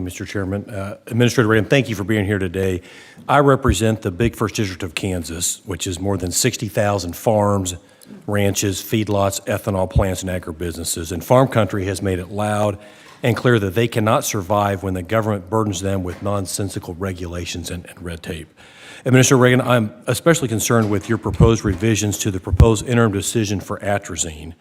Mr. Chairman. Administrator Regan, thank you for being here today. I represent the big First District of Kansas, which is more than 60,000 farms, ranches, feedlots, ethanol plants, and agribusinesses. And farm country has made it loud and clear that they cannot survive when the government burdens them with nonsensical regulations and red tape. Administrator Regan, I'm especially concerned with your proposed revisions to the proposed interim decision for atrazine,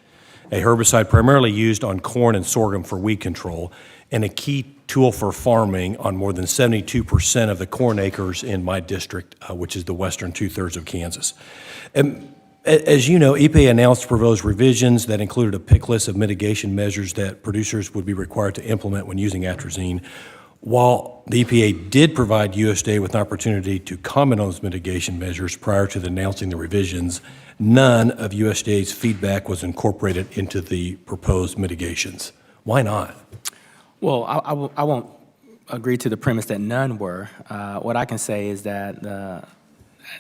a herbicide primarily used on corn and sorghum for weed control, and a key tool for farming on more than 72% of the corn acres in my district, which is the western two-thirds of Kansas. As you know, EPA announced proposed revisions that included a pick list of mitigation measures that producers would be required to implement when using atrazine. While the EPA did provide USDA with an opportunity to comment on those mitigation measures prior to announcing the revisions, none of USDA's feedback was incorporated into the proposed mitigations. Why not? Well, I won't agree to the premise that none were. What I can say is that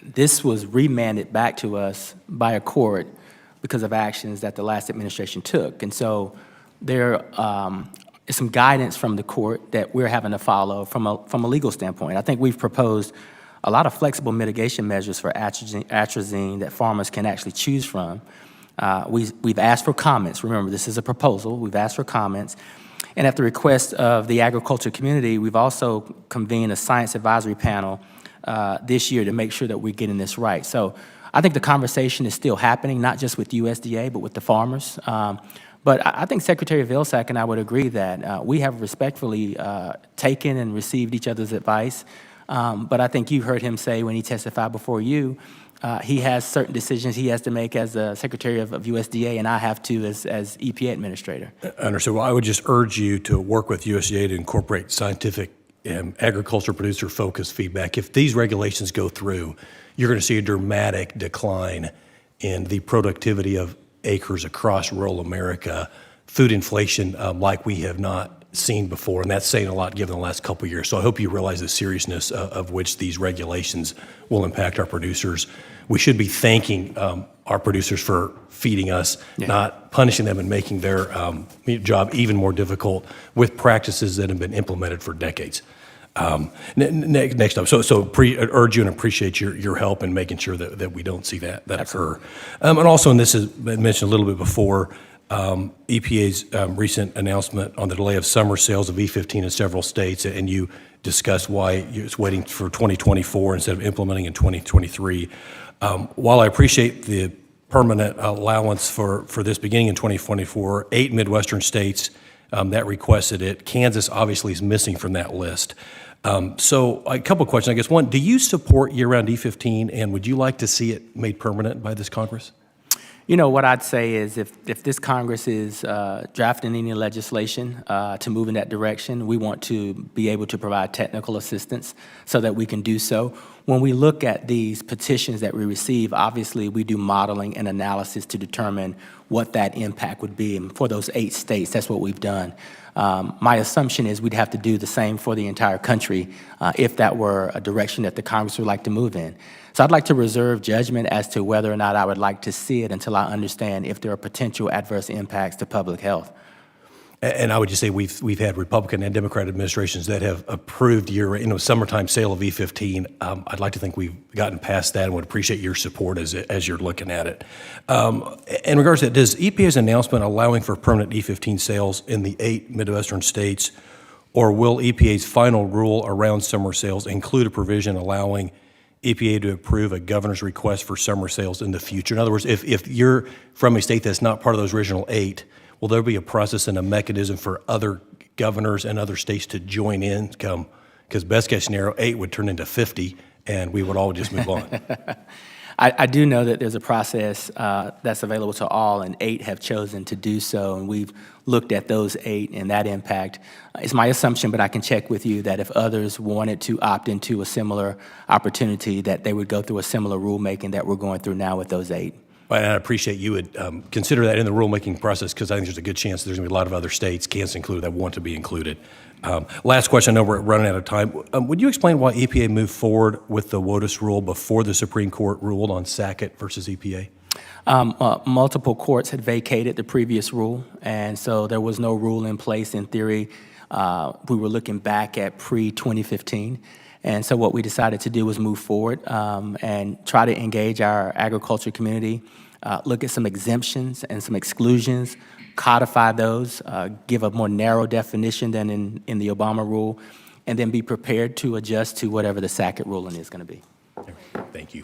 this was remanded back to us by a court because of actions that the last administration took. And so there is some guidance from the court that we're having to follow from a legal standpoint. I think we've proposed a lot of flexible mitigation measures for atrazine that farmers can actually choose from. We've asked for comments. Remember, this is a proposal. We've asked for comments. And at the request of the agriculture community, we've also convened a science advisory panel this year to make sure that we're getting this right. So I think the conversation is still happening, not just with USDA, but with the farmers. But I think Secretary Vilsack and I would agree that we have respectfully taken and received each other's advice. But I think you heard him say when he testified before you, he has certain decisions he has to make as the Secretary of USDA, and I have to as EPA Administrator. Understood. Well, I would just urge you to work with USDA to incorporate scientific agriculture producer-focused feedback. If these regulations go through, you're going to see a dramatic decline in the productivity of acres across rural America, food inflation like we have not seen before, and that's saying a lot given the last couple of years. So I hope you realize the seriousness of which these regulations will impact our producers. We should be thanking our producers for feeding us, not punishing them and making their job even more difficult with practices that have been implemented for decades. Next up, urge you and appreciate your help in making sure that we don't see that occur. And also, and this has been mentioned a little bit before, EPA's recent announcement on the delay of summer sales of E15 in several states, and you discussed why it's waiting for 2024 instead of implementing in 2023. While I appreciate the permanent allowance for this beginning in 2024, 8 Midwestern states that requested it. Kansas obviously is missing from that list. So a couple of questions, I guess. One, do you support year-round E15, and would you like to see it made permanent by this Congress? You know, what I'd say is if this Congress is drafting any legislation to move in that direction, we want to be able to provide technical assistance so that we can do so. When we look at these petitions that we receive, obviously we do modeling and analysis to determine what that impact would be. And for those 8 states, that's what we've done. My assumption is we'd have to do the same for the entire country if that were a direction that the Congress would like to move in. So I'd like to reserve judgment as to whether or not I would like to see it until I understand if there are potential adverse impacts to public health. And I would just say we've had Republican and Democrat administrations that have approved summertime sale of E15. I'd like to think we've gotten past that and would appreciate your support as you're looking at it. In regards to that, does EPA's announcement allowing for permanent E15 sales in the 8 Midwestern states, or will EPA's final rule around summer sales include a provision allowing EPA to approve a governor's request for summer sales in the future? In other words, if you're from a state that's not part of those original 8, will there be a process and a mechanism for other governors and other states to join in? Because best case scenario, 8 would turn into 50, and we would all just move on. I do know that there's a process that's available to all, and 8 have chosen to do so, and we've looked at those 8 and that impact. It's my assumption, but I can check with you, that if others wanted to opt into a similar opportunity, that they would go through a similar rulemaking that we're going through now with those 8. And I appreciate you would consider that in the rulemaking process, because I think there's a good chance there's going to be a lot of other states, Kansas included, that want to be included. Last question, I know we're running out of time. Would you explain why EPA moved forward with the WOTUS rule before the Supreme Court ruled on Sackett versus EPA? Multiple courts had vacated the previous rule, and so there was no rule in place in theory we were looking back at pre-2015. And so what we decided to do was move forward and try to engage our agriculture community, look at some exemptions and some exclusions, codify those, give a more narrow definition than in the Obama rule, and then be prepared to adjust to whatever the SACIT ruling is going to be. Thank you.